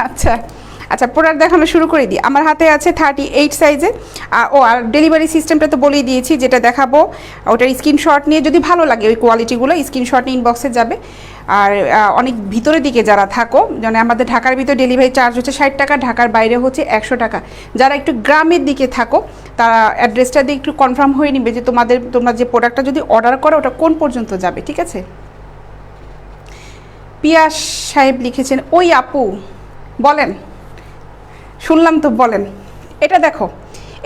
আচ্ছা আচ্ছা, প্রোডাক্ট দেখানো শুরু করে দিই। আমার হাতে আছে 38 সাইজে। আর ডেলিভারি সিস্টেমটা তো বলেই দিয়েছি, যেটা দেখাবো ওটার স্ক্রিনশট নিয়ে যদি ভালো লাগে ওই কোয়ালিটিগুলো স্ক্রিনশট নিয়ে ইনবক্সে যাবে। আর অনেক ভিতরের দিকে যারা থাকো, মানে আমাদের ঢাকার ভিতরে ডেলিভারি চার্জ হচ্ছে 60 টাকা, ঢাকার বাইরে হচ্ছে 100 টাকা। যারা একটু গ্রামের দিকে থাকো তারা অ্যাড্রেসটা দিয়ে একটু কনফার্ম হয়ে নিবে যে তোমরা যে প্রোডাক্টটা যদি অর্ডার করো ওটা কোন পর্যন্ত যাবে, ঠিক আছে? পিয়াস সাহেব লিখেছেন, ওই আপু বলেন, শুনলাম তো, বলেন। এটা দেখো,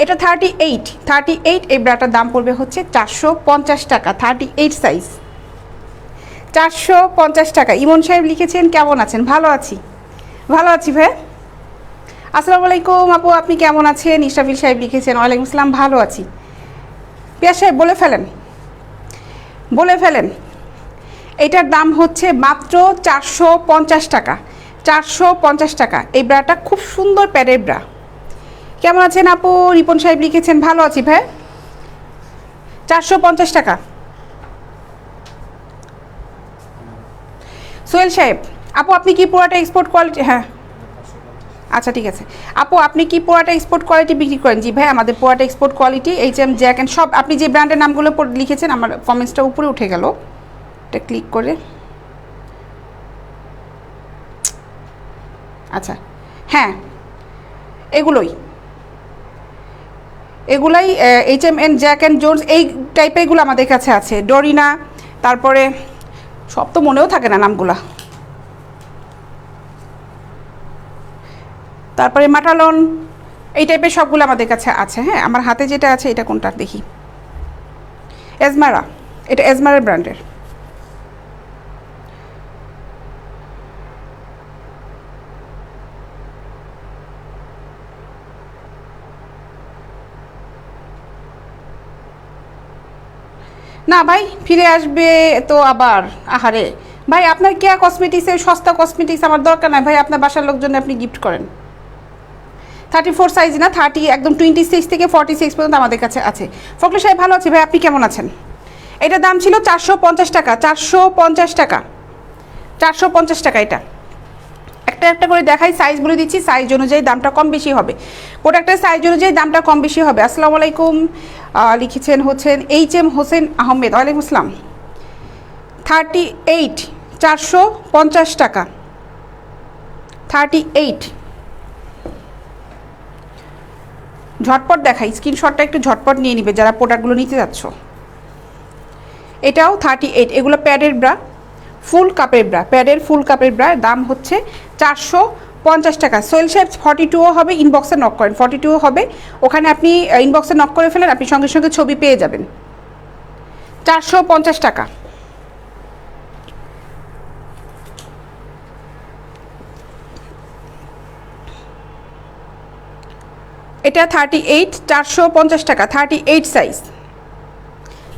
এটা 38 এই ব্রাটার দাম পড়বে হচ্ছে 450 টাকা, 38 সাইজ, 450 টাকা। ইমন সাহেব লিখেছেন, কেমন আছেন? ভালো আছি, ভালো আছি ভাই। আসসালামু আলাইকুম আপু, আপনি কেমন আছেন? ইশরাফিল সাহেব লিখেছেন, ওয়ালাইকুম আসসালাম, ভালো আছি। পিয়াস সাহেব বলে ফেলেন, বলে ফেলেন। এটার দাম হচ্ছে মাত্র 450 টাকা, 450 টাকা। এই ব্রাটা খুব সুন্দর প্যাডের ব্রা। কেমন আছেন আপু? রিপন সাহেব লিখেছেন, ভালো আছি ভাই, 450 টাকা। সোহেল সাহেব, আপু আপনি কি পুরাটা এক্সপোর্ট কোয়ালিটি? হ্যাঁ আচ্ছা ঠিক আছে। আপু আপনি কি পুরাটা এক্সপোর্ট কোয়ালিটি বিক্রি করেন? জি ভাই, আমাদের পুরাটা export quality, HM, Jack and সব। আপনি যে ব্র্যান্ডের নামগুলো লিখেছেন আমার কমেন্টসটা উপরে উঠে গেল, এটা ক্লিক করে। আচ্ছা হ্যাঁ, এগুলোই এগুলাই HM, জ্যাক অ্যান্ড জোন্স, এই টাইপের এগুলো আমাদের কাছে আছে। ডরিনা, তারপরে সব তো মনেও থাকে না নামগুলা, তারপরে মাটালন, এই টাইপের সবগুলো আমাদের কাছে আছে। হ্যাঁ, আমার হাতে যেটা আছে এটা কোনটা দেখি, এজমারা, এটা এজমারা ব্র্যান্ডের। না ভাই, ফিরে আসবে তো আবার। আহারে ভাই, আপনার কেয়া কসমেটিক্সের সস্তা কসমেটিক্স আমার দরকার নাই ভাই, আপনার বাসার লোকজন আপনি গিফট করেন। 34 সাইজ না, 30, একদম 26 থেকে 46 পর্যন্ত আমাদের কাছে আছে। ফখরুল সাহেব ভালো আছি ভাই, আপনি কেমন আছেন? এটার দাম ছিল 450 টাকা, 450 টাকা, 450 টাকা। এটা একটা একটা করে দেখাই, সাইজ বলে দিচ্ছি, সাইজ অনুযায়ী দামটা কম বেশি হবে, প্রোডাক্টের সাইজ অনুযায়ী দামটা কম বেশি হবে। আসসালামু আলাইকুম লিখেছেন হচ্ছেন HM হোসেন আহমেদ, ওয়ালাইকুম আসসালাম। 38, 450 টাকা, 38। ঝটপট দেখাই, স্ক্রিনশটটা একটু ঝটপট নিয়ে নিবে যারা প্রোডাক্টগুলো নিতে যাচ্ছ। এটাও 38, এগুলো প্যাডের ব্রা, ফুল কাপের ব্রা, প্যাডের ফুল কাপের ব্রা, দাম হচ্ছে 450 টাকা। সোহেল সাহেব 42ও হবে, ইনবক্সে নক করেন, 42ও হবে, ওখানে আপনি ইনবক্সে নক করে ফেলেন, আপনি সঙ্গে সঙ্গে ছবি পেয়ে যাবেন। 450 টাকা। এটা 38, 450 টাকা, 38 সাইজ,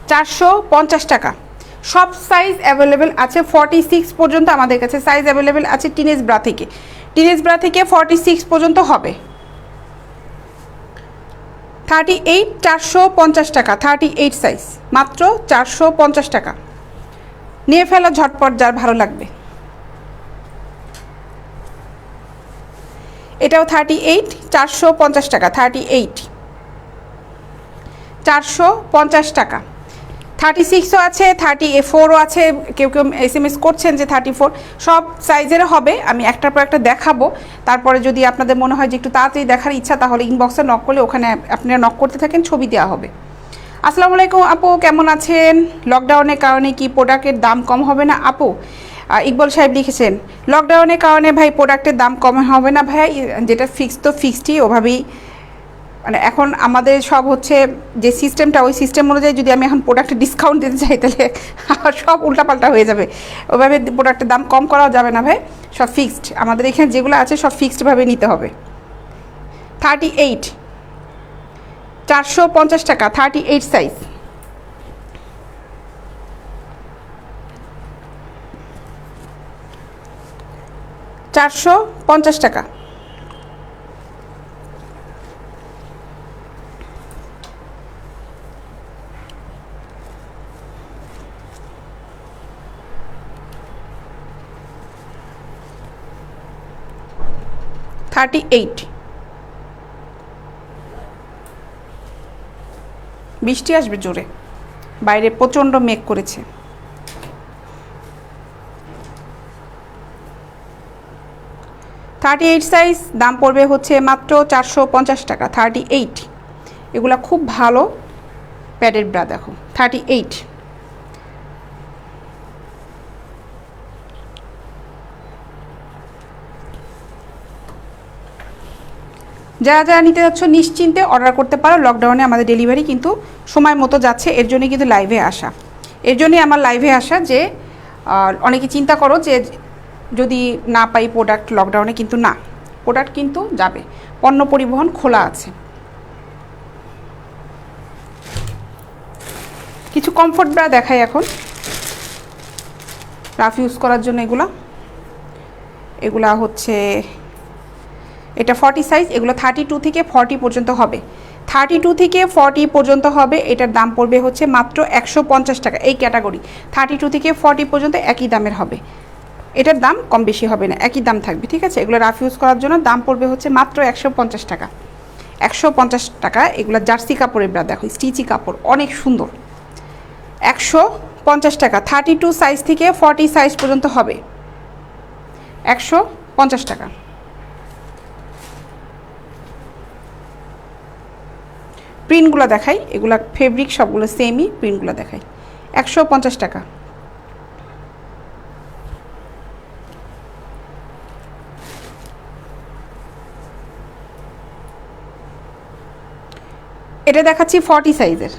450 টাকা। সব সাইজ অ্যাভেলেবেল আছে, 46 পর্যন্ত আমাদের কাছে সাইজ অ্যাভেলেবেল আছে। টিনেজ ব্রা থেকে, টিনেজ ব্রা থেকে 46 পর্যন্ত হবে। 38, 450 টাকা, 38 সাইজ, মাত্র 450 টাকা। নিয়ে ফেলা ঝটপট, যার ভালো লাগবে। এটাও 38, 450 টাকা, 38, 450 টাকা। 36ও আছে, 34ও আছে, কেউ কেউ SMS করছেন যে 34, সব সাইজের হবে। আমি একটার পর একটা দেখাবো, তারপরে যদি আপনাদের মনে হয় যে একটু তাড়াতাড়ি দেখার ইচ্ছা, তাহলে ইনবক্সে নক করলে ওখানে আপনারা নক করতে থাকেন, ছবি দেওয়া হবে। আসসালামু আলাইকুম আপু, কেমন আছেন? লকডাউনের কারণে কি প্রোডাক্টের দাম কম হবে না আপু? ইকবল সাহেব লিখেছেন, লকডাউনের কারণে ভাই প্রোডাক্টের দাম কম হবে না ভাই, যেটা ফিক্সড তো ফিক্সডই, ওভাবেই। মানে এখন আমাদের সব হচ্ছে যে সিস্টেমটা, ওই সিস্টেম অনুযায়ী যদি আমি এখন প্রোডাক্টে ডিসকাউন্ট দিতে চাই তাহলে আমার সব উল্টাপাল্টা হয়ে যাবে। ওইভাবে প্রোডাক্টের দাম কম করাও যাবে না ভাই, সব ফিক্সড। আমাদের এখানে যেগুলো আছে সব ফিক্সডভাবে নিতে হবে। 38, 450 টাকা, 38 সাইজ, 450 টাকা। 38। বৃষ্টি আসবে জোরে, বাইরে প্রচণ্ড মেঘ করেছে। থার্টি এইট সাইজ, দাম পড়বে হচ্ছে মাত্র 450 টাকা। 38, এগুলা খুব ভালো প্যাডের ব্রা। দেখো 38। যারা যারা নিতে যাচ্ছ নিশ্চিন্তে অর্ডার করতে পারো। লকডাউনে আমাদের ডেলিভারি কিন্তু সময় মতো যাচ্ছে, এর জন্যই কিন্তু লাইভে আসা। এর জন্যই আমার লাইভে আসা যে অনেকে চিন্তা করো যে যদি না পাই প্রোডাক্ট লকডাউনে, কিন্তু না, প্রোডাক্ট কিন্তু যাবে, পণ্য পরিবহন খোলা আছে। কিছু কমফোর্ট ব্রা দেখাই এখন, রাফ ইউজ করার জন্য। এগুলা হচ্ছে, এটা 40 সাইজ, এগুলো 32 থেকে 40 পর্যন্ত হবে। 32 থেকে 40 পর্যন্ত হবে। এটার দাম পড়বে হচ্ছে মাত্র 150 টাকা। এই ক্যাটাগরি 32 থেকে 40 পর্যন্ত একই দামের হবে, এটার দাম কম বেশি হবে না, একই দাম থাকবে, ঠিক আছে। এগুলো রাফ ইউজ করার জন্য দাম পড়বে হচ্ছে মাত্র 150 টাকা। 150 টাকা। এগুলো জার্সি কাপড়ের ব্রা, দেখো স্টিচি কাপড়, অনেক সুন্দর। 150 টাকা। 32 সাইজ থেকে 40 সাইজ পর্যন্ত হবে, 150 টাকা। প্রিন্টগুলো দেখাই, এগুলা ফেব্রিক সবগুলো সেমই, প্রিন্টগুলো দেখাই। 150 টাকা। এটা দেখাচ্ছি 40 সাইজের,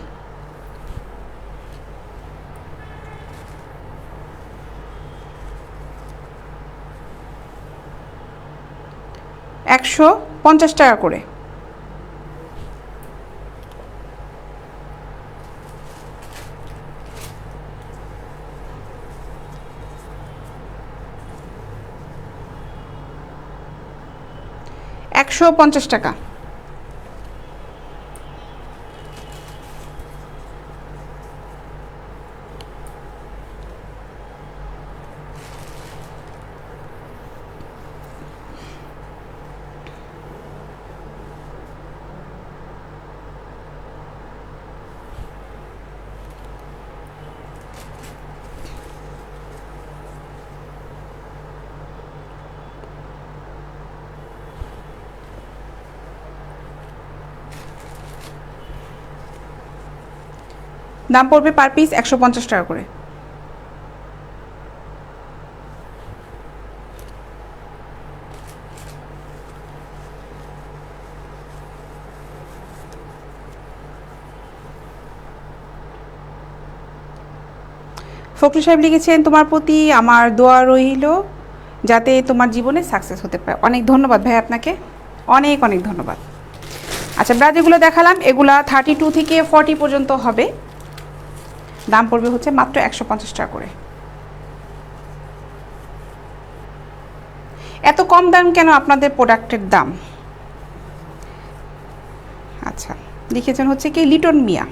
150 টাকা করে। $150 টাকা। দাম পড়বে পার পিস 150 টাকা করে। ফখরুল সাহেব লিখেছেন, তোমার প্রতি আমার দোয়া রইল যাতে তোমার জীবনে সাকসেস হতে পারে। অনেক ধন্যবাদ ভাই আপনাকে, অনেক অনেক ধন্যবাদ। আচ্ছা, ব্রা যেগুলো দেখালাম এগুলা 32 থেকে 40 পর্যন্ত হবে, দাম পড়বে হচ্ছে মাত্র 150 টাকা করে। এত কম দাম কেন আপনাদের প্রোডাক্টের দাম? আচ্ছা, লিখেছেন হচ্ছে কি লিটন মিয়া।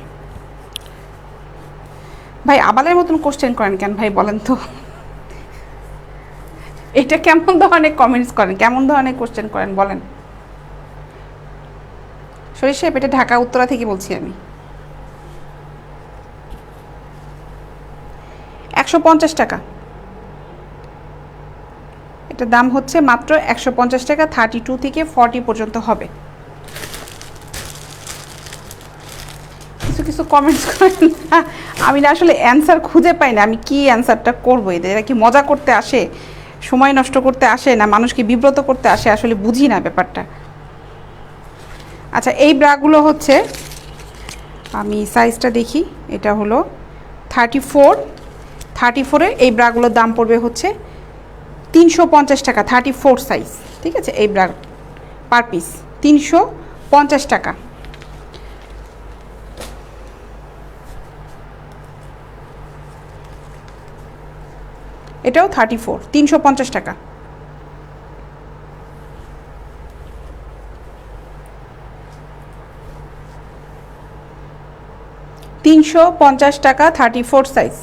ভাই আবালের মতন কোশ্চেন করেন কেন ভাই, বলেন তো? এটা কেমন ধরনের কমেন্টস করেন, কেমন ধরনের কোশ্চেন করেন বলেন? শরীর সাহেব, এটা ঢাকা উত্তরা থেকে বলছি আমি। 150 টাকা। এটার দাম হচ্ছে মাত্র 150 টাকা। 32 থেকে 40 পর্যন্ত হবে। কিছু কিছু কমেন্টস করেন, আমি না আসলে অ্যান্সার খুঁজে পাই না, আমি কি অ্যান্সারটা করবো। এরা কি মজা করতে আসে, সময় নষ্ট করতে আসে, না মানুষকে বিব্রত করতে আসে, আসলে বুঝি না ব্যাপারটা। আচ্ছা, এই ব্রাগুলো হচ্ছে, আমি সাইজটা দেখি, এটা হলো 34। 34-এ এই ব্রাগুলোর দাম পড়বে হচ্ছে 350 টাকা। 34 সাইজ, ঠিক আছে। এই ব্রা পার পিস 350 টাকা। এটাও 34, 350 টাকা। 350 টাকা, 34 সাইজ।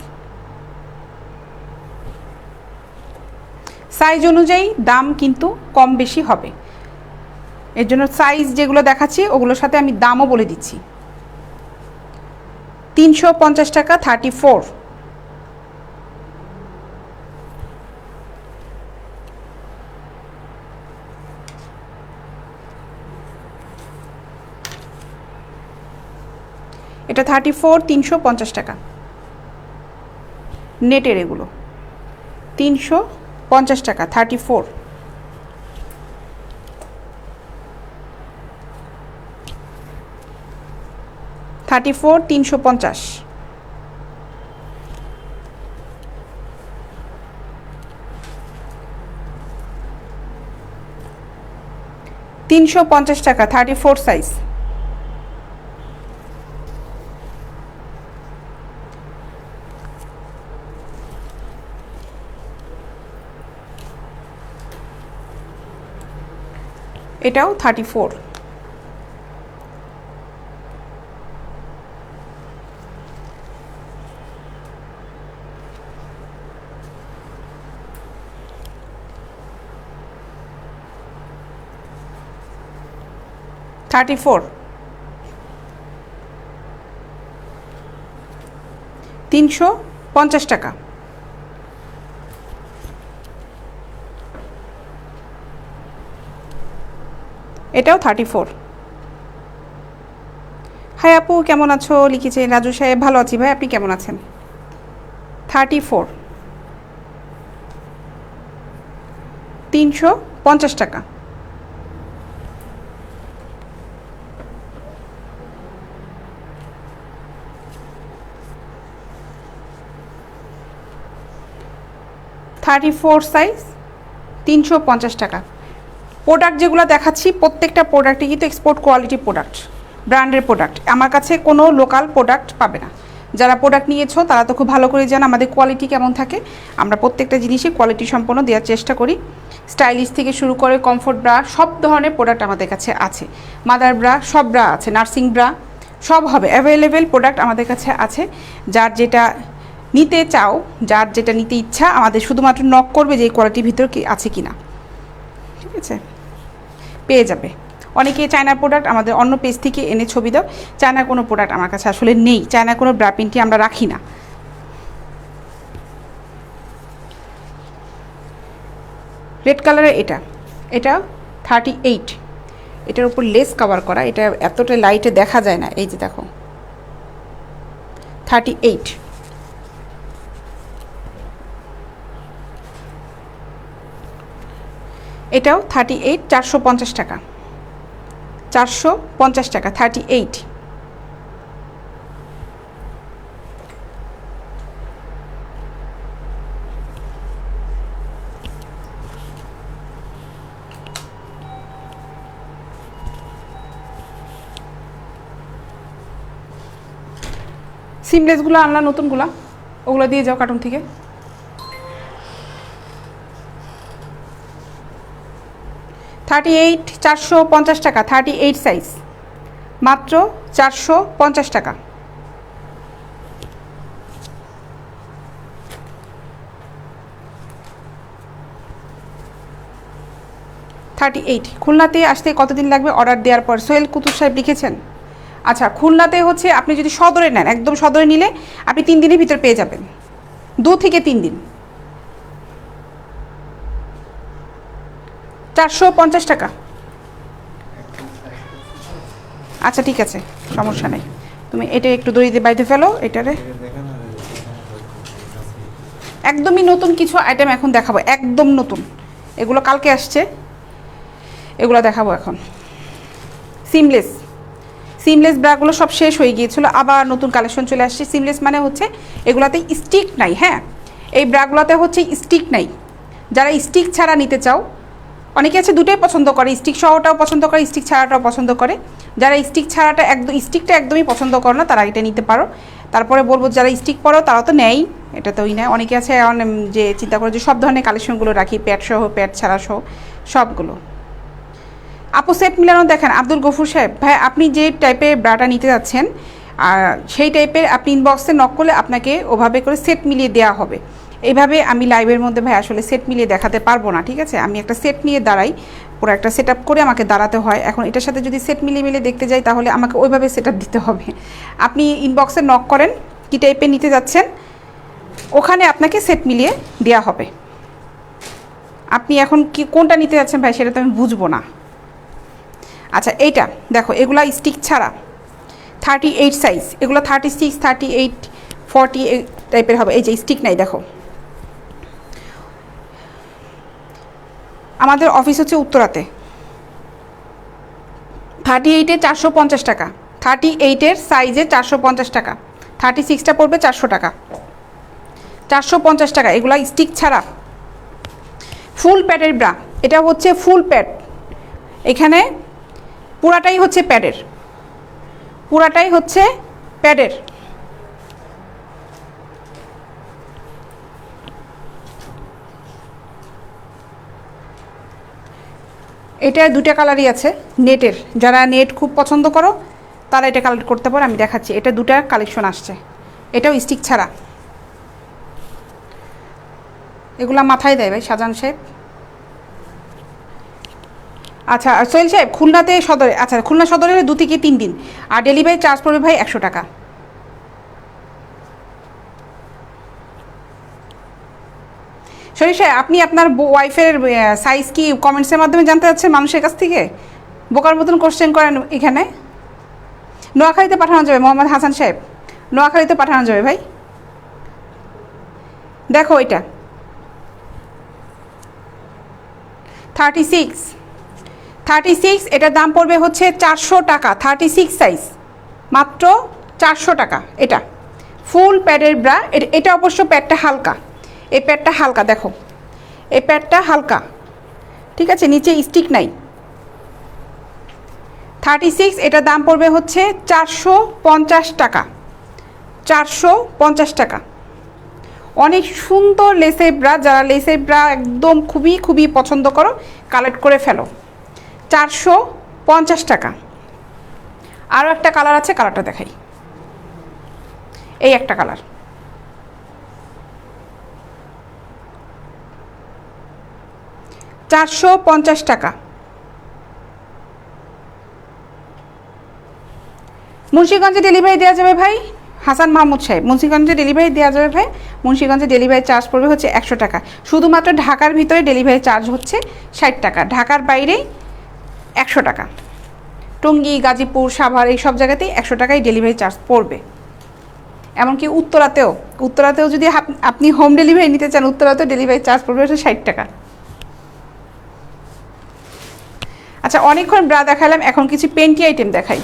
সাইজ অনুযায়ী দাম কিন্তু কম বেশি হবে। এর জন্য সাইজ যেগুলো দেখাচ্ছি ওগুলোর সাথে আমি দামও বলে দিচ্ছি। 350 টাকা 34। এটা 34 350 টাকা নেটের, এগুলো 350 টাকা 34। $34 350। $350 টাকা 34 সাইজ। এটাও 34। $350 টাকা। এটাও 34। হাই আপু কেমন আছো লিখেছে রাজু সাহেব। ভালো আছি ভাই, আপনি কেমন আছেন? 34 350 টাকা। $34 সাইজ 350 টাকা। প্রোডাক্ট যেগুলো দেখাচ্ছি প্রত্যেকটা প্রোডাক্টই কিন্তু এক্সপোর্ট কোয়ালিটি প্রোডাক্ট, ব্র্যান্ডের প্রোডাক্ট। আমার কাছে কোনো লোকাল প্রোডাক্ট পাবে না। যারা প্রোডাক্ট নিয়েছো তারা তো খুব ভালো করে জান আমাদের কোয়ালিটি কেমন থাকে। আমরা প্রত্যেকটা জিনিসই কোয়ালিটি সম্পন্ন দেওয়ার চেষ্টা করি। স্টাইলিশ থেকে শুরু করে কমফোর্ট ব্রা সব ধরনের প্রোডাক্ট আমাদের কাছে আছে। মাদার ব্রা সব ব্রা আছে, নার্সিং ব্রা সব হবে, অ্যাভেলেবেল প্রোডাক্ট আমাদের কাছে আছে। যার যেটা নিতে চাও, যার যেটা নিতে ইচ্ছা, আমাদের শুধুমাত্র নক করবে যে এই কোয়ালিটির ভিতরে কি আছে কি না, ঠিক আছে, পেয়ে যাবে। অনেকে চায়নার প্রোডাক্ট আমাদের অন্য পেজ থেকে এনে ছবি দাও, চায়নার কোনো প্রোডাক্ট আমার কাছে আসলে নেই, চায়নার কোনো ব্রা প্রিন্টই আমরা রাখি না। রেড কালারের এটা 38। এটার উপর লেস কভার করা, এটা এতটা লাইটে দেখা যায় না, এই যে দেখো 38। এটাও 38 450 টাকা, 450 টাকা 38। সিমলেসগুলো আনলা নতুনগুলা, ওগুলো দিয়ে যাও কার্টুন থেকে। $38 450 টাকা 38 সাইজ, মাত্র 450 টাকা। খুলনাতে আসতে কতদিন লাগবে অর্ডার দেওয়ার পর? সোহেল কুতুব সাহেব লিখেছেন। আচ্ছা, খুলনাতে হচ্ছে আপনি যদি সদরে নেন, একদম সদরে নিলে আপনি 3 দিনের ভিতর পেয়ে যাবেন, 2 থেকে 3 দিন। 450 টাকা। আচ্ছা ঠিক আছে, সমস্যা নেই, তুমি এটা একটু দড়ি দিয়ে বাইতে ফেলো এটারে। একদমই নতুন কিছু আইটেম এখন দেখাবো, একদম নতুন, এগুলো কালকে আসছে, এগুলো দেখাবো এখন। সিমলেস ব্রাগুলো সব শেষ হয়ে গিয়েছিল, আবার নতুন কালেকশন চলে আসছে। সিমলেস মানে হচ্ছে এগুলাতে স্টিক নাই, হ্যাঁ এই ব্রাগুলোতে হচ্ছে স্টিক নাই। যারা স্টিক ছাড়া নিতে চাও, অনেকে আছে দুটোই পছন্দ করে, স্টিক সহটাও পছন্দ করে, স্টিক ছাড়াটাও পছন্দ করে। যারা স্টিকটা একদমই পছন্দ করো না তারা এটা নিতে পারো। তারপরে বলবো যারা স্টিক পরো তারা তো নেই, এটা তো নেয়। অনেকে আছে যে চিন্তা করে যে সব ধরনের কালেকশনগুলো রাখি, প্যাড সহ প্যাড ছাড়া সহ সবগুলো। আপু সেট মিলানো দেখেন আব্দুল গফুর সাহেব। ভাই আপনি যে টাইপের ব্রাটা নিতে যাচ্ছেন আর সেই টাইপের আপনি ইনবক্সে নক করলে আপনাকে ওভাবে করে সেট মিলিয়ে দেওয়া হবে। এইভাবে আমি লাইভের মধ্যে ভাই আসলে সেট মিলিয়ে দেখাতে পারবো না, ঠিক আছে। আমি একটা সেট নিয়ে দাঁড়াই, পুরো একটা সেট আপ করে আমাকে দাঁড়াতে হয়। এখন এটার সাথে যদি সেট মিলিয়ে দেখতে যাই তাহলে আমাকে ওইভাবে সেট আপ দিতে হবে। আপনি ইনবক্সে নক করেন কী টাইপের নিতে যাচ্ছেন, ওখানে আপনাকে সেট মিলিয়ে দেওয়া হবে। আপনি এখন কি কোনটা নিতে যাচ্ছেন ভাই সেটা তো আমি বুঝবো না। আচ্ছা এইটা দেখো, এগুলা স্টিক ছাড়া 38 সাইজ, এগুলো 36, 38, 40 এই টাইপের হবে। এই যে স্টিক নাই দেখো। আমাদের অফিস হচ্ছে উত্তরাতে। 38-এ 450 টাকা, 38-এর সাইজে 450 টাকা, 36টা পড়বে 400 টাকা, 450 টাকা। এগুলা স্টিক ছাড়া ফুল প্যাডের ব্রা। এটা হচ্ছে ফুল প্যাড, এখানে পুরাটাই হচ্ছে প্যাডের, পুরাটাই হচ্ছে প্যাডের। এটা দুটা কালারই আছে নেটের, যারা নেট খুব পছন্দ করো তারা এটা কালেক্ট করতে পারো। আমি দেখাচ্ছি, এটা দুটা কালেকশন আসছে, এটাও স্টিক ছাড়া। এগুলা মাথায় দেয় ভাই শাহজাহান সাহেব। আচ্ছা সোহেল সাহেব, খুলনাতে সদরে, আচ্ছা খুলনা সদরে 2 থেকে 3 দিন, আর ডেলিভারি চার্জ পড়বে ভাই 100 টাকা। শরীফ সাহেব, আপনি আপনার ওয়াইফের সাইজ কি কমেন্টসের মাধ্যমে জানতে চাচ্ছেন মানুষের কাছ থেকে? বোকার মতন কোশ্চেন করেন এখানে। নোয়াখালীতে পাঠানো যাবে মোহাম্মদ হাসান সাহেব, নোয়াখালীতে পাঠানো যাবে ভাই। দেখো এটা 36, এটার দাম পড়বে হচ্ছে 400 টাকা। 36 সাইজ মাত্র 400 টাকা। এটা ফুল প্যাডের ব্রা। এটা অবশ্য প্যাডটা হালকা, এই প্যাডটা হালকা, দেখো এই প্যাডটা হালকা, ঠিক আছে, নিচে স্টিক নাই। 36, এটার দাম পড়বে হচ্ছে 450 টাকা, 450 টাকা। অনেক সুন্দর লেসের ব্রা, যারা লেসের ব্রা একদম খুবই খুবই পছন্দ করো কালেক্ট করে ফেলো। 450 টাকা। আরও একটা কালার আছে, কালারটা দেখাই। এই একটা কালার, $450 টাকা। মুন্সিগঞ্জে ডেলিভারি দেওয়া যাবে ভাই হাসান মাহমুদ সাহেব, মুন্সিগঞ্জে ডেলিভারি দেওয়া যাবে ভাই। মুন্সিগঞ্জে ডেলিভারি চার্জ পড়বে হচ্ছে 100 টাকা। শুধুমাত্র ঢাকার ভিতরে ডেলিভারি চার্জ হচ্ছে 60 টাকা, ঢাকার বাইরেই 100 টাকা। টঙ্গী, গাজীপুর, সাভার এই সব জায়গাতেই 100 টাকায় ডেলিভারি চার্জ পড়বে। এমনকি উত্তরাতেও যদি আপনি হোম ডেলিভারি নিতে চান, উত্তরাতেও ডেলিভারি চার্জ পড়বে হচ্ছে 60 টাকা। আচ্ছা অনেকক্ষণ ব্রা দেখালাম, এখন কিছু পেন্টি আইটেম দেখাই,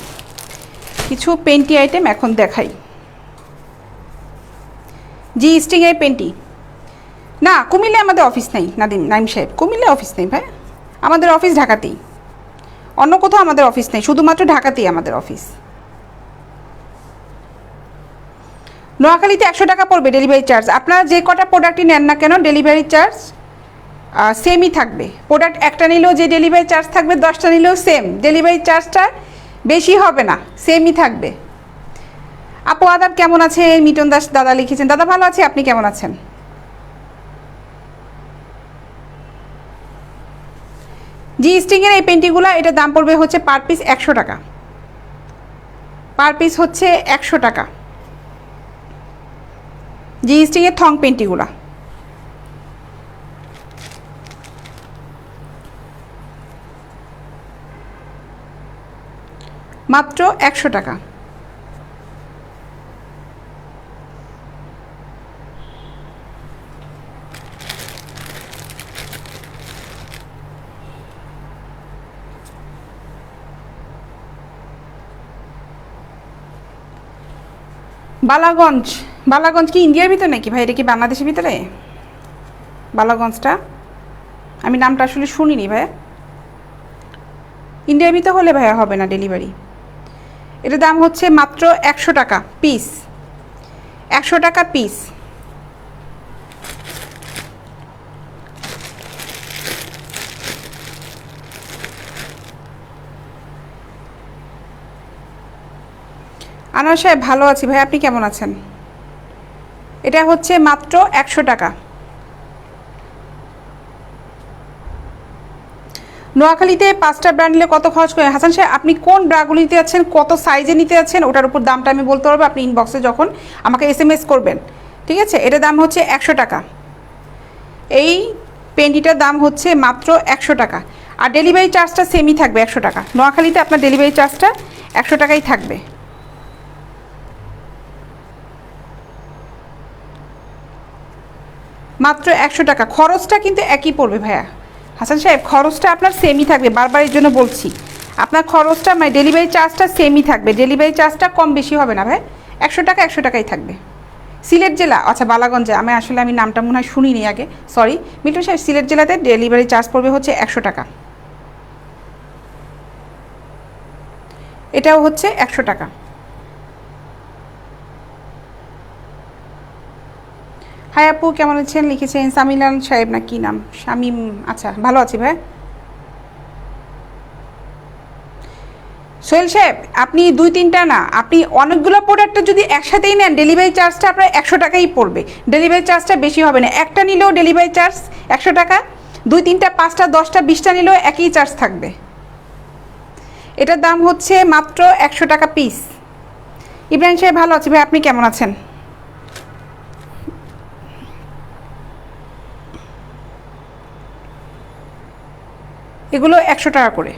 কিছু পেন্টি আইটেম এখন দেখাই। জি স্ট্রিংয়ের পেন্টি। না কুমিল্লে আমাদের অফিস নেই নাইম সাহেব, কুমিল্লে অফিস নেই ভাই, আমাদের অফিস ঢাকাতেই, অন্য কোথাও আমাদের অফিস নেই, শুধুমাত্র ঢাকাতেই আমাদের অফিস। নোয়াখালীতে 100 টাকা পড়বে ডেলিভারি চার্জ। আপনারা যে কটা প্রোডাক্টই নেন না কেন ডেলিভারি চার্জ সেমই থাকবে। প্রোডাক্ট একটা নিলেও যে ডেলিভারি চার্জ থাকবে, 10টা নিলেও সেম ডেলিভারি চার্জটা, বেশি হবে না, সেমই থাকবে। আপু আদাব কেমন আছে? মিটন দাস দাদা লিখেছেন, দাদা ভালো আছে, আপনি কেমন আছেন? জি স্ট্রিংয়ের এই পেন্টিগুলো, এটার দাম পড়বে হচ্ছে পার পিস 100 টাকা, পার পিস হচ্ছে 100 টাকা। জি স্ট্রিংয়ের থং পেন্টিগুলা মাত্র 100 টাকা। বালাগঞ্জ কি ইন্ডিয়ার ভিতরে নাকি ভাই? এটা কি বাংলাদেশের ভিতরে বালাগঞ্জটা? আমি নামটা আসলে শুনিনি ভাই। ইন্ডিয়ার ভিতরে হলে ভাইয়া হবে না ডেলিভারি। এটার দাম হচ্ছে মাত্র 100 টাকা পিস, 100 টাকা পিস। আনোয়ার সাহেব ভালো আছি ভাই, আপনি কেমন আছেন? এটা হচ্ছে মাত্র 100 টাকা। নোয়াখালীতে 5টা ব্র্যান্ড নিলে কত খরচ করে? হাসান সাহেব আপনি কোন ব্রাগুলো নিতে যাচ্ছেন, কত সাইজে নিতে যাচ্ছেন, ওটার উপর দামটা আমি বলতে পারবো আপনি ইনবক্সে যখন আমাকে SMS করবেন। ঠিক আছে, এটার দাম হচ্ছে 100 টাকা। এই পেন্টিটার দাম হচ্ছে মাত্র 100 টাকা। আর ডেলিভারি চার্জটা সেমই থাকবে 100 টাকা। নোয়াখালীতে আপনার ডেলিভারি চার্জটা 100 টাকাই থাকবে। মাত্র 100 টাকা। খরচটা কিন্তু একই পড়বে ভাইয়া। হাসান সাহেব খরচটা আপনার সেমই থাকবে, বারবার এর জন্য বলছি আপনার খরচটা মানে ডেলিভারি চার্জটা সেমই থাকবে, ডেলিভারি চার্জটা কম বেশি হবে না ভাই। 100 টাকা 100 টাকাই থাকবে। সিলেট জেলা, আচ্ছা বালাগঞ্জে, আমি নামটা মনে হয় শুনিনি আগে, সরি। মিল্টন সাহেব সিলেট জেলাতে ডেলিভারি চার্জ পড়বে হচ্ছে 100 টাকা। এটাও হচ্ছে 100 টাকা। হাই আপু কেমন আছেন? লিখেছেন সামিলান সাহেব না কি নাম, শামিম। আচ্ছা ভালো আছি ভাই। সোহেল সাহেব আপনি 2-3টা না, আপনি অনেকগুলো প্রোডাক্টটা যদি একসাথেই নেন ডেলিভারি চার্জটা আপনার 100 টাকাই পড়বে, ডেলিভারি চার্জটা বেশি হবে না। একটা নিলেও ডেলিভারি চার্জ 100 টাকা, 2-3টা 5টা 10টা 20টা নিলেও একই চার্জ থাকবে। এটার দাম হচ্ছে মাত্র 100 টাকা পিস। ইব্রাহিম সাহেব ভালো আছি ভাই, আপনি কেমন আছেন? এগুলো 100 টাকা করে।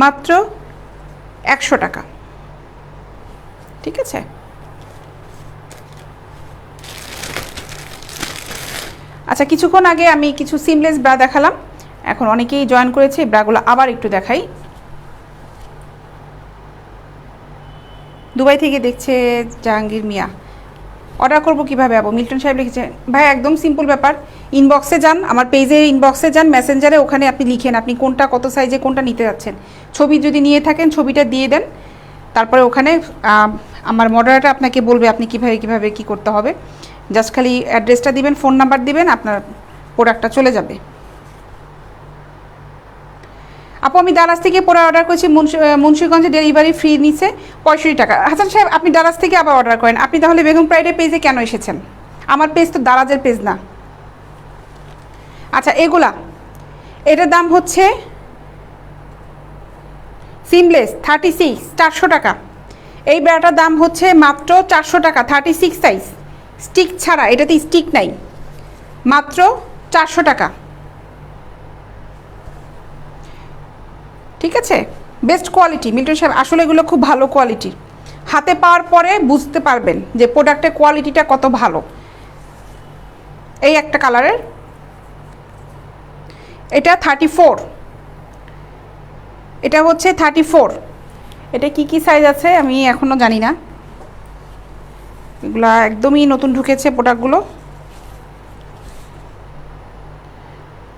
মাত্র 100 টাকা। ঠিক আছে, আচ্ছা কিছুক্ষণ আগে আমি কিছু সিমলেস ব্রা দেখালাম, এখন অনেকেই জয়েন করেছে, ব্রাগুলো আবার একটু দেখাই। দুবাই থেকে দেখছে জাহাঙ্গীর মিয়া। অর্ডার করবো কীভাবে? আবু মিল্টন সাহেব লিখেছে ভাই একদম সিম্পল ব্যাপার, ইনবক্সে যান, আমার পেজের ইনবক্সে যান, মেসেঞ্জারে, ওখানে আপনি লিখেন আপনি কোনটা কত সাইজে কোনটা নিতে যাচ্ছেন, ছবি যদি নিয়ে থাকেন ছবিটা দিয়ে দেন, তারপরে ওখানে আমার মডারেটর আপনাকে বলবে আপনি কীভাবে কী করতে হবে। জাস্ট খালি অ্যাড্রেসটা দিবেন, ফোন নাম্বার দিবেন, আপনার প্রোডাক্টটা চলে যাবে। আপু আমি ডালাস থেকে পরে অর্ডার করেছি, মুন্সিগঞ্জে ডেলিভারি ফ্রি নিচ্ছে 65 টাকা। হাসান সাহেব আপনি ডালাস থেকে আবার অর্ডার করেন, আপনি তাহলে বেগম প্রাইডের পেজে কেন এসেছেন? আমার পেজ তো দারাজের পেজ না। আচ্ছা এটার দাম হচ্ছে সিমলেস 36 400 টাকা। এই ব্রাটার দাম হচ্ছে মাত্র 400 টাকা, 36 সাইজ, স্টিক ছাড়া, এটাতে স্টিক নাই, মাত্র 400 টাকা। ঠিক আছে, বেস্ট কোয়ালিটি মিল্টন সাহেব, আসলে এগুলো খুব ভালো কোয়ালিটি, হাতে পাওয়ার পরে বুঝতে পারবেন যে প্রোডাক্টের কোয়ালিটিটা কত ভালো। এই একটা কালারের, এটা 34, এটা হচ্ছে 34। এটা কি কি সাইজ আছে আমি এখনও জানি না, এগুলা একদমই নতুন ঢুকেছে প্রোডাক্টগুলো।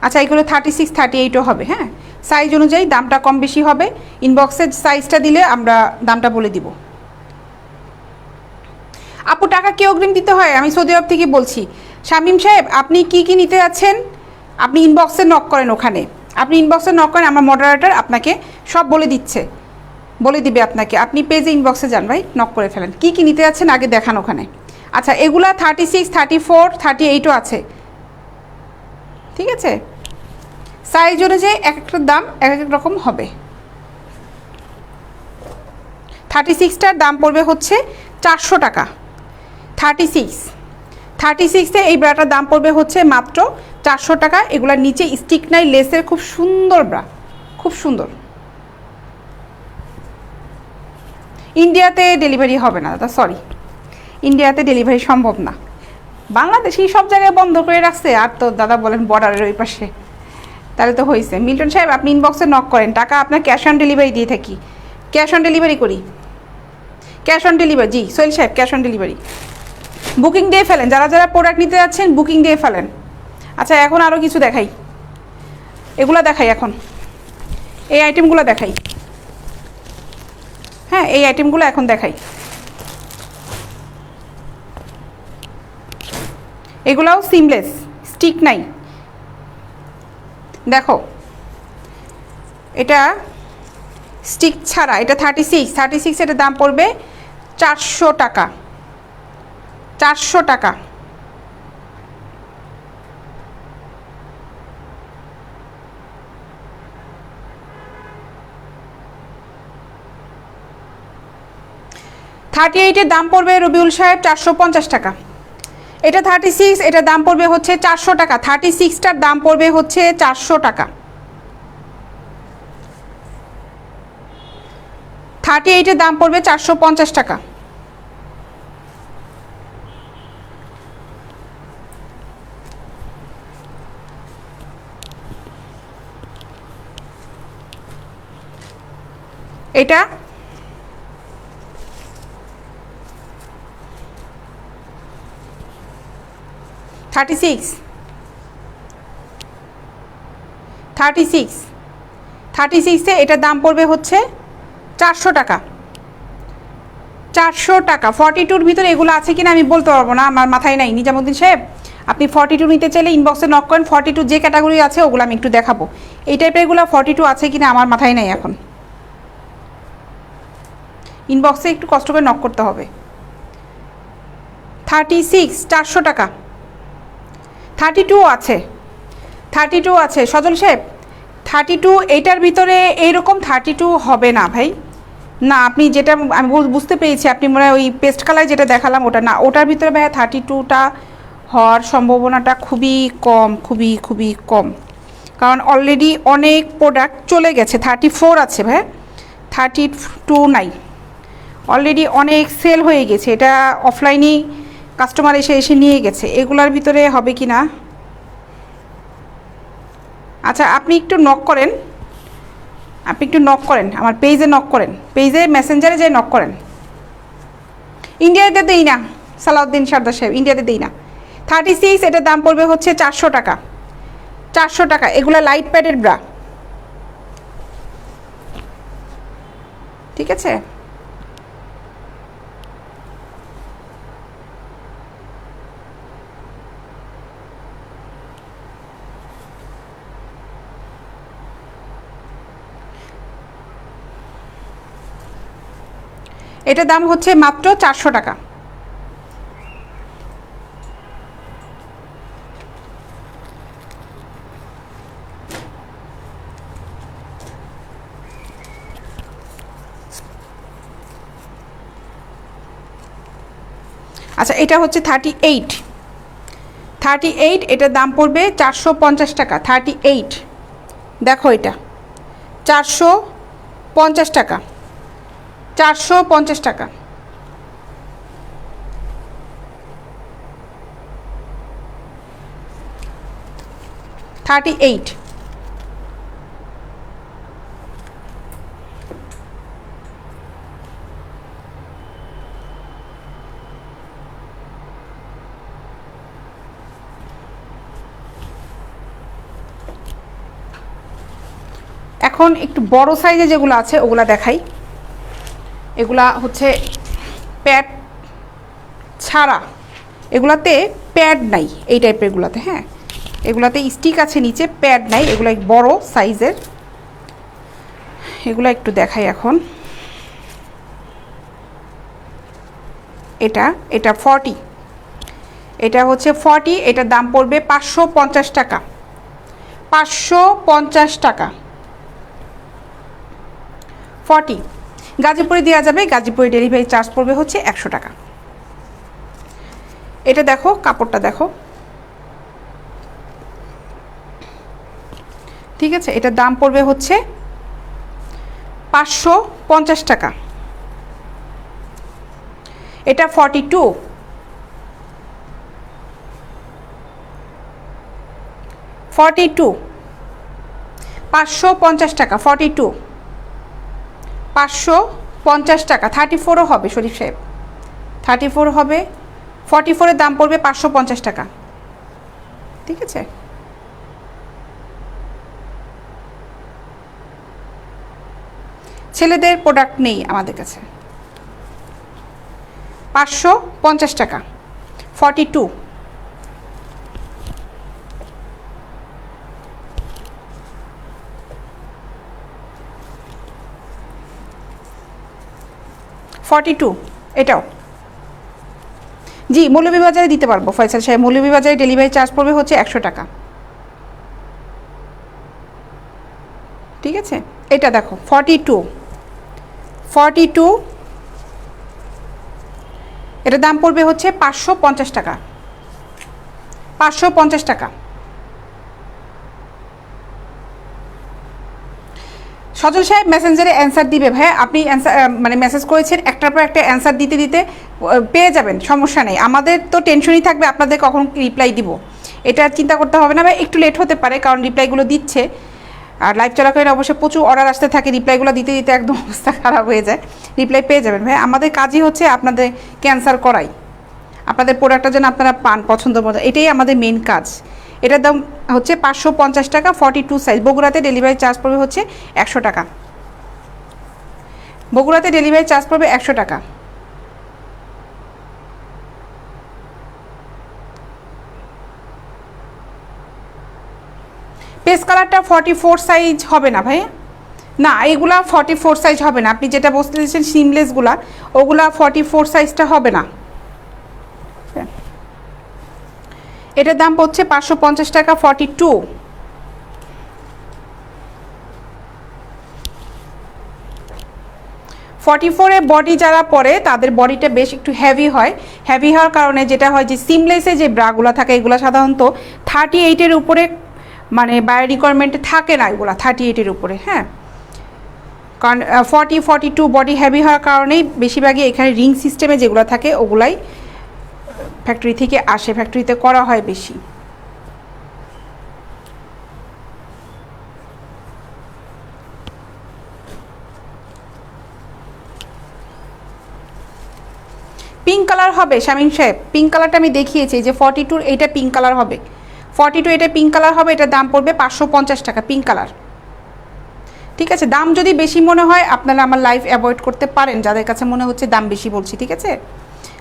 আচ্ছা এগুলো 36 38ও হবে, হ্যাঁ সাইজ অনুযায়ী দামটা কম বেশি হবে, ইনবক্সের সাইজটা দিলে আমরা দামটা বলে দিব। আপু টাকা কি অগ্রিম দিতে হয়? আমি সৌদি আরব থেকে বলছি। শামীম সাহেব আপনি কি কি নিতে যাচ্ছেন আপনি ইনবক্সে নক করেন, ওখানে আপনি ইনবক্সে নক করেন, আমার মডারেটর আপনাকে সব বলে দিবে আপনাকে, আপনি পেজে ইনবক্সে যান ভাই, নক করে ফেলেন কি কি নিতে যাচ্ছেন আগে দেখান ওখানে। আচ্ছা এগুলা 36 34 38ও আছে, ঠিক আছে, সাইজ অনুযায়ী এক একটা দাম এক এক রকম হবে। 36টার দাম পড়বে হচ্ছে 400 টাকা। 36-এ এই ব্রাটার দাম পড়বে হচ্ছে মাত্র 400 টাকা। এগুলার নিচে স্টিক নাই, লেসের, খুব সুন্দর ব্রা, খুব সুন্দর। ইন্ডিয়াতে ডেলিভারি হবে না দাদা, সরি, ইন্ডিয়াতে ডেলিভারি সম্ভব না, বাংলাদেশেই সব জায়গায় বন্ধ করে রাখছে, আর তো দাদা বলেন বর্ডারের ওই পাশে, তাহলে তো হয়েছে। মিল্টন সাহেব আপনি ইনবক্সে নক করেন, টাকা আপনার ক্যাশ অন ডেলিভারি দিয়ে থাকি, ক্যাশ অন ডেলিভারি করি, ক্যাশ অন ডেলিভারি। জি সোহেল সাহেব ক্যাশ অন ডেলিভারি, বুকিং দিয়ে ফেলেন, যারা যারা প্রোডাক্ট নিতে যাচ্ছেন বুকিং দিয়ে ফেলেন। আচ্ছা এখন আরও কিছু দেখাই, এগুলো দেখাই, এখন এই আইটেমগুলো দেখাই, হ্যাঁ এই আইটেমগুলো এখন দেখাই। এগুলাও সিমলেস, স্টিক নাই, দেখো এটা স্টিক ছাড়া এটা 36 এটার দাম পড়বে 400 টাকা, 400 টাকা। থার্টি এইটের দাম পড়বে রবিউল সাহেব 450 টাকা। এটা 36, এটার দাম পড়বে হচ্ছে 400 টাকা। 36টার দাম পড়বে হচ্ছে 400 টাকা। 38-এর দাম পড়বে 450 টাকা। এটা 36 এটার দাম পড়বে হচ্ছে 400 টাকা। 400 টাকা। 42-র ভিতরে এগুলো আছে কিনা আমি বলতে পারবো না, আমার মাথায় নাই। নিজামুদ্দিন সাহেব আপনি 42 নিতে চাইলে ইনবক্সে নক করেন। 42 যে ক্যাটাগরি আছে ওগুলো আমি একটু দেখাবো। এই টাইপের এগুলো 42 আছে কিনা আমার মাথায় নাই এখন। ইনবক্সে একটু কষ্ট করে নক করতে হবে। 36 400 টাকা। 32 আছে, 32 আছে সজল সাহেব। 32 এইটার ভিতরে এইরকম 32 হবে না ভাই, না। আপনি যেটা আমি বুঝতে পেরেছি, আপনি মনে হয় ওই পেস্ট কালার যেটা দেখালাম ওটা না, ওটার ভিতরে ভাইয়া 32টা হওয়ার সম্ভাবনাটা খুবই কম, খুবই খুবই কম। কারণ অলরেডি অনেক প্রোডাক্ট চলে গেছে। 34 আছে ভাই, 32 নাই। অলরেডি অনেক সেল হয়ে গেছে, এটা অফলাইনেই কাস্টমার এসে এসে নিয়ে গেছে। এগুলার ভিতরে হবে কি না, আচ্ছা আপনি একটু নক করেন, আপনি একটু নক করেন, আমার পেজে নক করেন, পেজে মেসেঞ্জারে যেয়ে নক করেন। ইন্ডিয়াতে দেই না সালাউদ্দিন সর্দার সাহেব, ইন্ডিয়াতে দেই না। 36 এটার দাম পড়বে হচ্ছে 400 টাকা। 400 টাকা। এগুলো লাইট প্যাডের ব্রা, ঠিক আছে। এটার দাম হচ্ছে মাত্র 400 টাকা। আচ্ছা এটা হচ্ছে 38, এটার দাম পড়বে 450 টাকা। 38 দেখো, এটা 450 টাকা, 450 টাকা। এখন একটু বড় সাইজে যেগুলো আছে ওগুলা দেখাই। এগুলা হচ্ছে প্যাড ছাড়া, এগুলাতে প্যাড নাই এই টাইপের এগুলাতে। হ্যাঁ, এগুলাতে স্টিক আছে নিচে, প্যাড নাই। এগুলো বড় সাইজের, এগুলো একটু দেখাই এখন। এটা 40, এটা হচ্ছে 40, এটার দাম পড়বে 550 টাকা। 550 টাকা। 40 গাজীপুরে দেওয়া যাবে, গাজীপুরে ডেলিভারি চার্জ পড়বে হচ্ছে 100 টাকা। এটা দেখো, কাপড়টা দেখো, ঠিক আছে। এটার দাম পড়বে হচ্ছে 550 টাকা। এটা 42, 550 টাকা। 42 550 টাকা। 34ও হবে শরীফ সাহেব, 34 হবে। 44-এর দাম পড়বে 550 টাকা, ঠিক আছে। ছেলেদের প্রোডাক্ট নেই আমাদের কাছে। 550 টাকা। 42। 42 এটাও জি মৌলভীবাজারে দিতে পারবো ফয়সাল সাহেব, মৌলভীবাজারে ডেলিভারি চার্জ পড়বে হচ্ছে 100 টাকা। ঠিক আছে, এটা দেখো 42 এটার দাম পড়বে হচ্ছে 550 টাকা, 550 টাকা। সজল সাহেব মেসেঞ্জারে অ্যান্সার দিবে ভাই, আপনি অ্যান্সার মানে মেসেজ করেছেন, একটার পর একটা অ্যান্সার দিতে দিতে পেয়ে যাবেন, সমস্যা নেই। আমাদের তো টেনশনই থাকবে আপনাদের কখন রিপ্লাই দিব, এটা চিন্তা করতে হবে না ভাই। একটু লেট হতে পারে কারণ রিপ্লাইগুলো দিচ্ছে, আর লাইভ চলাকালীন অবশ্যই প্রচুর অর্ডার আসতে থাকে, রিপ্লাইগুলো দিতে দিতে একদম অবস্থা খারাপ হয়ে যায়। রিপ্লাই পেয়ে যাবেন ভাই, আমাদের কাজই হচ্ছে আপনাদের ক্যান্সার করাই, আপনাদের প্রোডাক্টটা যেন আপনারা পান পছন্দ মতো, এটাই আমাদের মেন কাজ। এটার দাম হচ্ছে 550 টাকা, 42 সাইজ। বগুড়াতে ডেলিভারি চার্জ পড়বে হচ্ছে 100 টাকা, বগুড়াতে ডেলিভারি চার্জ পড়বে 100 টাকা। পেস কালারটা 44 সাইজ হবে না ভাই, না এগুলা 44 সাইজ হবে না, আপনি যেটা বলতে দিয়েছেন সিমলেসগুলা ওগুলা 44 সাইজটা হবে না। এটার দাম পড়ছে 550 টাকা, 42। বডি যারা পরে তাদের বডিটা বেশ একটু হেভি হয়, হেভি হওয়ার কারণে যেটা হয় যে সিমলেসে যে ব্রাগুলো থাকে এগুলো সাধারণত 38-এর উপরে মানে বায়ো রিকোয়ারমেন্টে থাকে না, এগুলো 38-এর উপরে। হ্যাঁ, কারণ 42 বডি হেভি হওয়ার কারণেই বেশিরভাগই এখানে রিং সিস্টেমে যেগুলো থাকে ওগুলাই ফ্যাক্টরি থেকে আসে, ফ্যাক্টরিতে করা হয় বেশি। পিঙ্ক কালার হবে শামীম সাহেব, পিঙ্ক কালারটা আমি দেখিয়েছি যে 42 এইটা পিঙ্ক কালার হবে, 42 এটা পিঙ্ক কালার হবে, এটার দাম পড়বে 550 টাকা পিঙ্ক কালার। ঠিক আছে, দাম যদি বেশি মনে হয় আপনারা আমার লাইভ অ্যাভয়েড করতে পারেন যাদের কাছে মনে হচ্ছে দাম বেশি বলছি। ঠিক আছে,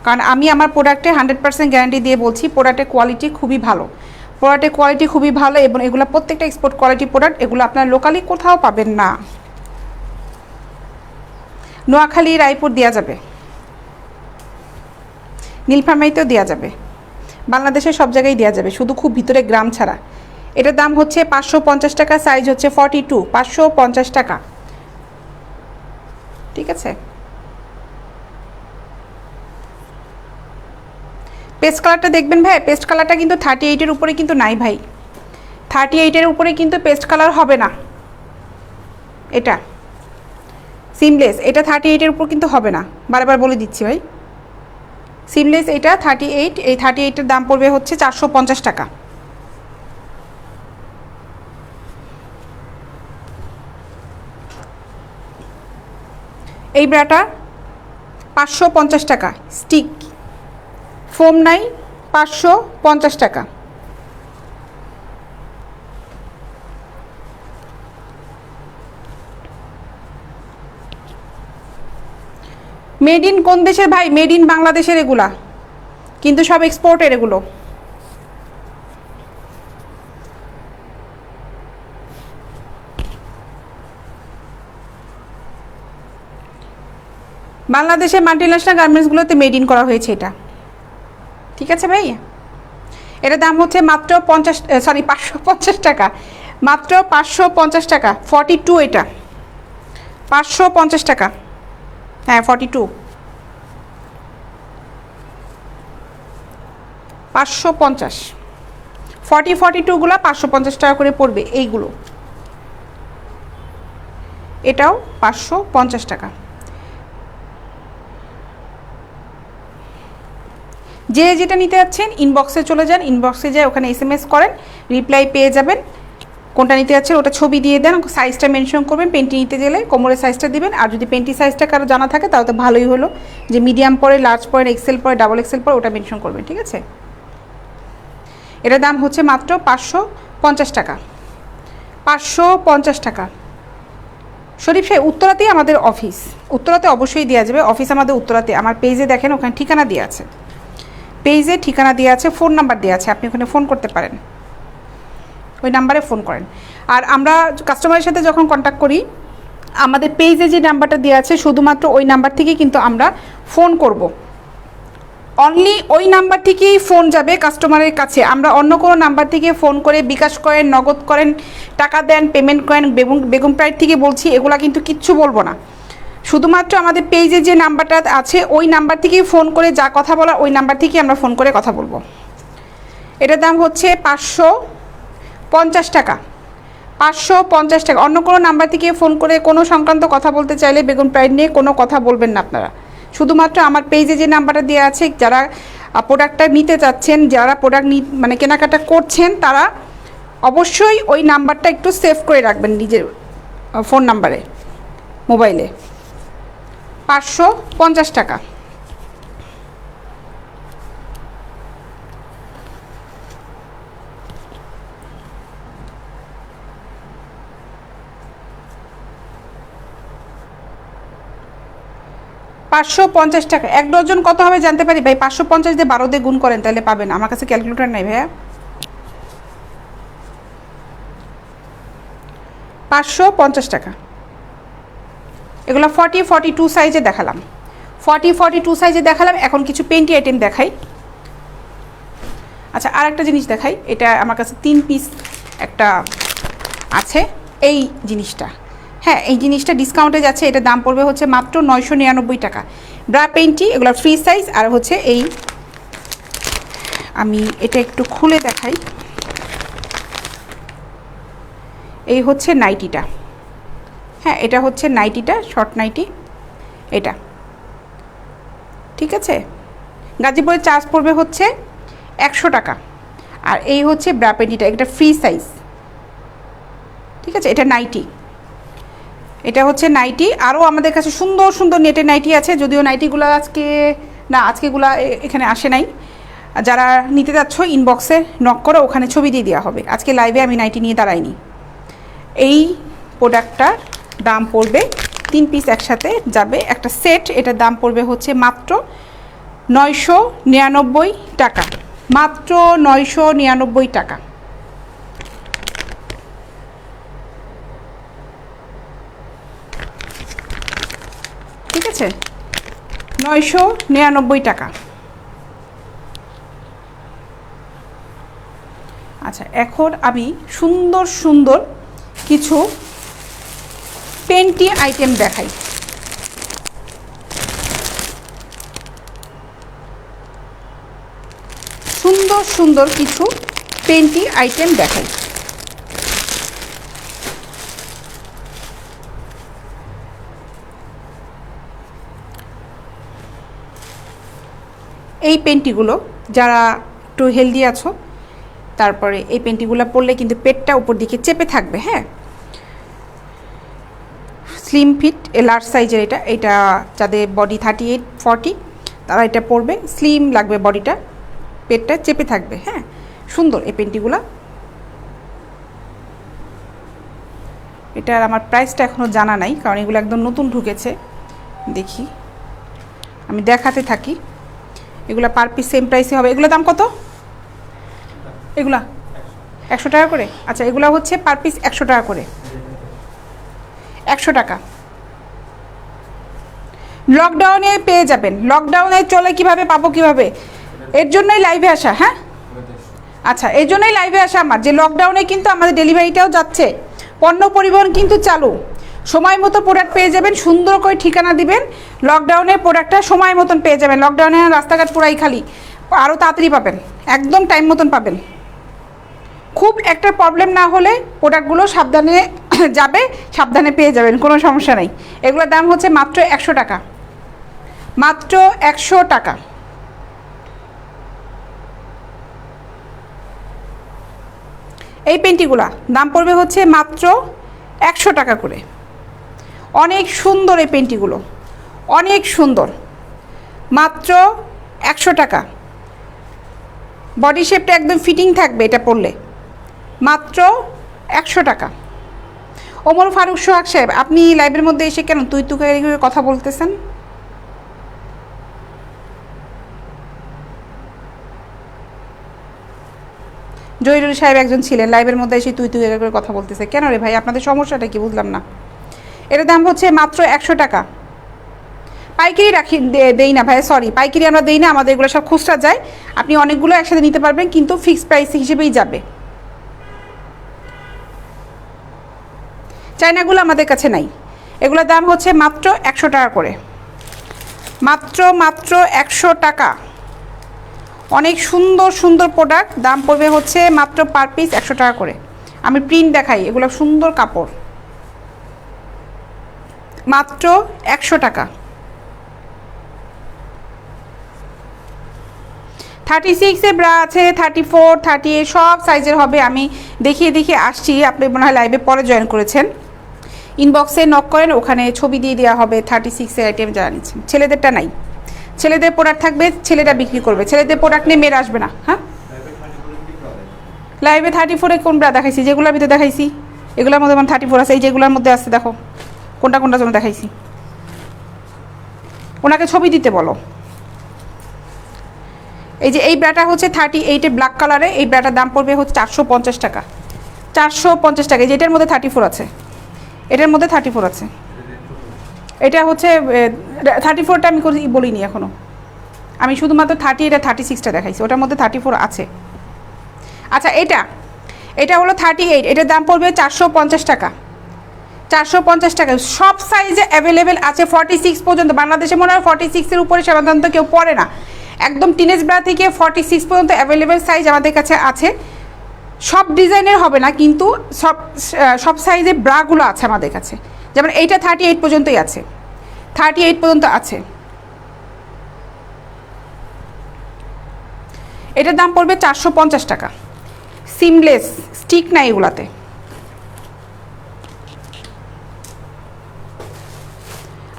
কারণ আমি আমার প্রোডাক্টে 100% গ্যারান্টি দিয়ে বলছি প্রোডাক্টের কোয়ালিটি খুবই ভালো, প্রোডাক্টের কোয়ালিটি খুবই ভালো, এবং এগুলো প্রত্যেকটা এক্সপোর্ট কোয়ালিটি প্রোডাক্ট, এগুলো আপনারা লোকালি কোথাও পাবেন না। নোয়াখালী রায়পুর দেওয়া যাবে, নীলফামারীতেও দেওয়া যাবে, বাংলাদেশের সব জায়গায় দেওয়া যাবে, শুধু খুব ভিতরে গ্রাম ছাড়া। এটার দাম হচ্ছে 550 টাকা, সাইজ হচ্ছে 42, 550 টাকা। ঠিক আছে, পেস্ট কালারটা দেখবেন ভাই, পেস্ট কালারটা কিন্তু 38-এর উপরে কিন্তু নাই ভাই, 38-এর উপরে কিন্তু পেস্ট কালার হবে না। এটা সিমলেস, এটা 38-এর উপর কিন্তু হবে না, বারবার বলে দিচ্ছি ভাই। সিমলেস এটা 38, এই 38-এর দাম পড়বে হচ্ছে 450 টাকা। এই ব্রাটা 550 টাকা, স্টিক ফোম নাই, 550 টাকা। মেড ইন কোন দেশের ভাই? মেড ইন বাংলাদেশের এগুলা, কিন্তু সব এক্সপোর্টের এগুলো। বাংলাদেশের মাল্টিন্যাশনাল গার্মেন্টসগুলোতে মেড ইন করা হয়েছে এটা। ঠিক আছে ভাই, এটার দাম হচ্ছে মাত্র 550 টাকা, মাত্র 550 টাকা। 42 এটা 550 টাকা, হ্যাঁ 42, 550। 42গুলো 550 টাকা করে পড়বে এইগুলো, এটাও 550 টাকা। যে যেটা নিতে যাচ্ছেন ইনবক্সে চলে যান, ইনবক্সে যায় ওখানে SMS করেন, রিপ্লাই পেয়ে যাবেন। কোনটা নিতে যাচ্ছেন ওটা ছবি দিয়ে দেন, সাইজটা মেনশন করবেন, পেন্টি নিতে গেলে কোমরের সাইজটা দিবেন, আর যদি পেন্টি সাইজটা কারো জানা থাকে তাহলে তো ভালোই হলো, যে মিডিয়াম পরে, লার্জ পরে, এক্সেল পরে, ডাবল এক্সেল পরে ওটা মেনশন করবেন। ঠিক আছে, এটার দাম হচ্ছে মাত্র 550 টাকা, 550 টাকা। শরীফ সাহেব উত্তরাতেই আমাদের অফিস, উত্তরাতে অবশ্যই দেওয়া যাবে, অফিস আমাদের উত্তরাতে। আমার পেজে দেখেন ওখানে ঠিকানা দেওয়া আছে, পেজে ঠিকানা দেওয়া আছে, ফোন নাম্বার দেওয়া আছে, আপনি ওখানে ফোন করতে পারেন, ওই নাম্বারে ফোন করেন। আর আমরা কাস্টমারের সাথে যখন কন্ট্যাক্ট করি আমাদের পেজে যে নাম্বারটা দেওয়া আছে শুধুমাত্র ওই নাম্বার থেকে কিন্তু আমরা ফোন করব। অনলি ওই নাম্বার থেকেই ফোন যাবে কাস্টমারের কাছে। আমরা অন্য কোনো নাম্বার থেকে ফোন করে বিকাশ করেন, নগদ করেন, টাকা দেন, পেমেন্ট করেন, বেগম প্রাইড থেকে বলছি, এগুলা কিন্তু কিচ্ছু বলবো না। শুধুমাত্র আমাদের পেজে যে নাম্বারটা আছে ওই নাম্বার থেকেই ফোন করে যা কথা বলার ওই নাম্বার থেকেই আমরা ফোন করে কথা বলবো। এটার দাম হচ্ছে 550 টাকা। 550 টাকা। অন্য কোনো নাম্বার থেকে ফোন করে কোনো সংক্রান্ত কথা বলতে চাইলে বেগম প্রাইড নিয়ে কোনো কথা বলবেন না আপনারা। শুধুমাত্র আমার পেজে যে নাম্বারটা দেওয়া আছে, যারা প্রোডাক্টটা নিতে চাচ্ছেন, যারা প্রোডাক্ট মানে কেনাকাটা করছেন, তারা অবশ্যই ওই নাম্বারটা একটু সেভ করে রাখবেন নিজের ফোন নাম্বারে, মোবাইলে। 550 টাকা। টাকা। 1 ডজন কত হবে জানতে পারি ভাই? 550 দিয়ে 12 দিয়ে গুণ করেন, তাহলে পাবেন। আমার কাছে ক্যালকুলেটর নাই ভাইয়া। 550 টাকা। এগুলো 42 সাইজে দেখালাম, 42 সাইজে দেখালাম। এখন কিছু পেন্টি আইটেম দেখাই। আচ্ছা, আর একটা জিনিস দেখাই। এটা আমার কাছে 3 পিস একটা আছে। এই জিনিসটা, হ্যাঁ, এই জিনিসটা ডিসকাউন্টে যাচ্ছে। এটা দাম পড়বে হচ্ছে মাত্র 999 টাকা। ব্রা পেন্টি, এগুলো ফ্রি সাইজ। আর হচ্ছে এই, আমি এটা একটু খুলে দেখাই। এই হচ্ছে নাইটিটা, হ্যাঁ, এটা হচ্ছে নাইটিটা, শর্ট নাইটি এটা, ঠিক আছে। গাজীপুরের চার্জ পড়বে হচ্ছে 100 টাকা। আর এই হচ্ছে ব্রা পেন্টিটা, এটা ফ্রি সাইজ, ঠিক আছে। এটা নাইটি, এটা হচ্ছে নাইটি। আরও আমাদের কাছে সুন্দর সুন্দর নেটের নাইটি আছে, যদিও নাইটিগুলো আজকেগুলো এখানে আসে নাই। যারা নিতে যাচ্ছ ইনবক্সে নক করে, ওখানে ছবি দিয়ে দেওয়া হবে। আজকে লাইভে আমি নাইটি নিয়ে দাঁড়াইনি। এই প্রোডাক্টটার দাম পড়বে, 3 পিস একসাথে যাবে, একটা সেট। এটার দাম পড়বে হচ্ছে মাত্র 999 টাকা, মাত্র 999 টাকা। ঠিক আছে, 999 টাকা। আচ্ছা, এখন আমি সুন্দর সুন্দর কিছু পেন্টি আইটেম দেখাই। সুন্দর সুন্দর কিছু পেন্টি আইটেম দেখাই। এই পেন্টিগুলো যারা একটু হেলদি আছো, তারপরে এই পেন্টিগুলো পরলে কিন্তু পেটটা উপর দিকে চেপে থাকবে, হ্যাঁ। স্লিম ফিট, লার্জ সাইজের এটা যাদের বডি 38-40 তারা এটা পরবে। স্লিম লাগবে বডিটা, পেটটা চেপে থাকবে, হ্যাঁ। সুন্দর এই পেন্টিগুলো। এটার আমার প্রাইসটা এখনও জানা নাই, কারণ এগুলো একদম নতুন ঢুকেছে। দেখি, আমি দেখাতে থাকি। এগুলো পার পিস সেম প্রাইসে হবে। এগুলোর দাম কত? এগুলা 100 টাকা করে। আচ্ছা, এগুলো হচ্ছে পার পিস 100 টাকা করে, 100 টাকা। লকডাউনে পেয়ে যাবেন। লকডাউনে চলে কিভাবে পাবো, কিভাবে? এর জন্যই লাইভে আসা, হ্যাঁ। আচ্ছা, এর জন্যই লাইভে আসা আমার, যে লকডাউনে কিন্তু আমাদের ডেলিভারিটাও যাচ্ছে, পণ্য পরিবহন কিন্তু চালু। সময় মতো প্রোডাক্ট পেয়ে যাবেন, সুন্দর করে ঠিকানা দিবেন, লকডাউনের প্রোডাক্টটা সময় মতন পেয়ে যাবেন। লকডাউনে রাস্তাঘাট পুরাই খালি, আরও তাড়াতাড়ি পাবেন, একদম টাইম মতন পাবেন। খুব একটা প্রবলেম না হলে প্রোডাক্টগুলো সাবধানে যাবে, সাবধানে পেয়ে যাবেন, কোনো সমস্যা নেই। এগুলোর দাম হচ্ছে মাত্র 100 টাকা, মাত্র 100 টাকা। এই পেন্টিগুলা দাম পড়বে হচ্ছে মাত্র 100 টাকা করে। অনেক সুন্দর এই পেন্টিগুলো, অনেক সুন্দর, মাত্র 100 টাকা। বডি শেপটা একদম ফিটিং থাকবে এটা পরলে, মাত্র 100 টাকা। ওমর ফারুক সোহাগ সাহেব, আপনি লাইভের মধ্যে এসে কেন তুই করে কথা বলতেছেন? জহিরুল সাহেব একজন ছিলেন, লাইভের মধ্যে এসে তুই করে কথা বলতেছে কেন রে ভাই? আপনাদের সমস্যাটা কি বুঝলাম না। এটার দাম হচ্ছে মাত্র 100 টাকা। পাইকারি রাখি দেই না ভাই, সরি, পাইকারি আমরা দেই না, আমাদের এগুলো সব খুচরা যায়। আপনি অনেকগুলো একসাথে নিতে পারবেন, কিন্তু ফিক্সড প্রাইস হিসেবেই যাবে। চায়নাগুলো আমাদের কাছে নাই, এগুলোর দাম হচ্ছে মাত্র 100 টাকা করে, মাত্র 100 টাকা। অনেক সুন্দর সুন্দর প্রোডাক্ট, দাম পড়বে হচ্ছে মাত্র পার পিস 100 টাকা করে। আমি প্রিন্ট দেখাই, এগুলো সুন্দর কাপড়, মাত্র 100 টাকা। 36 ব্রা আছে, 34, 38 সব সাইজের হবে। আমি দেখিয়ে আসছি, আপনি মনে হয় লাইভে পরে জয়েন করেছেন। ইনবক্সে নক করেন, ওখানে ছবি দিয়ে দেওয়া হবে 36 আইটেম যারা নিচ্ছেন। ছেলেদেরটা নাই, ছেলেদের প্রোডাক্ট থাকবে, ছেলেরা বিক্রি করবে, ছেলেদের প্রোডাক্ট নিয়ে মেয়েরা আসবে না। হ্যাঁ, লাইভে 34 কোন ব্রা দেখাইছি? যেগুলোর ভিতরে দেখাইছি এগুলোর মধ্যে 34 আছে, এই যেগুলোর মধ্যে আছে দেখো, কোনটা কোনটা জন্য দেখাইছি। ওনাকে ছবি দিতে বলো। এই যে এই ব্রাটা হচ্ছে 38 ব্ল্যাক কালারে, এই ব্রাটার দাম পড়বে হচ্ছে 450 টাকা, 450 টাকা। যেটার মধ্যে 34 আছে, এটার মধ্যে 34 আছে। এটা হচ্ছে 34টা আমি বলিনি এখনও, আমি শুধুমাত্র 38 আর 36টা দেখাইছি, ওটার মধ্যে 34 আছে। আচ্ছা, এটা হলো 38, এটার দাম পড়বে 450 টাকা, 450 টাকা। সব সাইজে অ্যাভেলেবেল আছে 46 পর্যন্ত। বাংলাদেশে মনে হয় 46-এর উপরে সাধারণত কেউ পরে না। একদম টিনেজ ব্রা থেকে 46 পর্যন্ত অ্যাভেলেবেল সাইজ আমাদের কাছে আছে। সব ডিজাইনের হবে না, কিন্তু সব সাইজের ব্রাগুলো আছে আমাদের কাছে। যেমন এইটা 38 পর্যন্তই আছে, 38 পর্যন্ত আছে। এটার দাম পড়বে 450 টাকা। সিমলেস, স্টিক নাই এগুলাতে।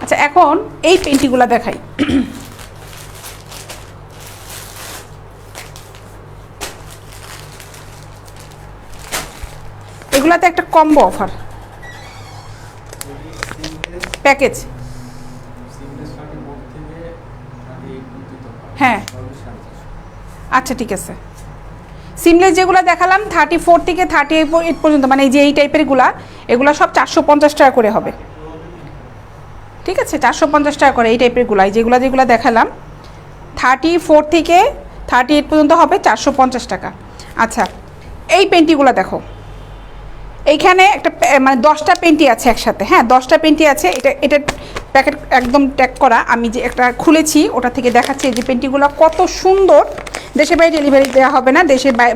আচ্ছা, এখন এই পেন্টিগুলো দেখাই। এগুলাতে একটা কম্বো অফার প্যাকেজ। হ্যাঁ, আচ্ছা ঠিক আছে। সিমলেস যেগুলো দেখালাম 34 থেকে 38 পর্যন্ত, মানে এই যে এই টাইপেরগুলা, এগুলো সব 450 টাকা করে হবে। ঠিক আছে, 450 টাকা করে এই টাইপেরগুলো, যেগুলো দেখালাম 34 থেকে 38 পর্যন্ত হবে 450 টাকা। আচ্ছা, এই পেন্টিগুলো দেখো, এইখানে একটা মানে 10টা পেন্টি আছে একসাথে। হ্যাঁ, 10টা পেন্টি আছে। এটা প্যাকেট একদম ট্যাগ করা। আমি যে একটা খুলেছি ওটা থেকে দেখাচ্ছি যে পেন্টিগুলো কত সুন্দর। দেশের বাইরে ডেলিভারি দেওয়া হবে না,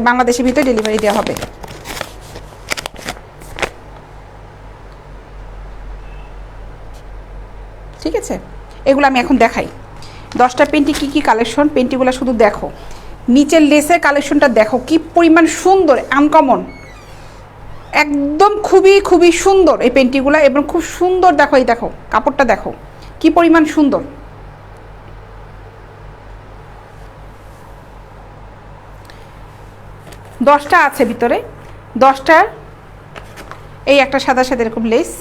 বাংলাদেশের ভিতরে ডেলিভারি দেওয়া হবে। ঠিক আছে, এগুলো আমি এখন দেখাই। 10টা পেন্টি কী কী কালেকশন, পেন্টিগুলো শুধু দেখো। নিচের লেসের কালেকশনটা দেখো কি পরিমাণ সুন্দর, আনকমন, একদম খুবই সুন্দর এই পেন্টিগুলো, এবং খুব সুন্দর। দেখো, এই দেখো কাপড়টা দেখো কি পরিমাণ সুন্দর। দশটা আছে ভিতরে, 10টা। এই একটা সাদা এরকম লেস,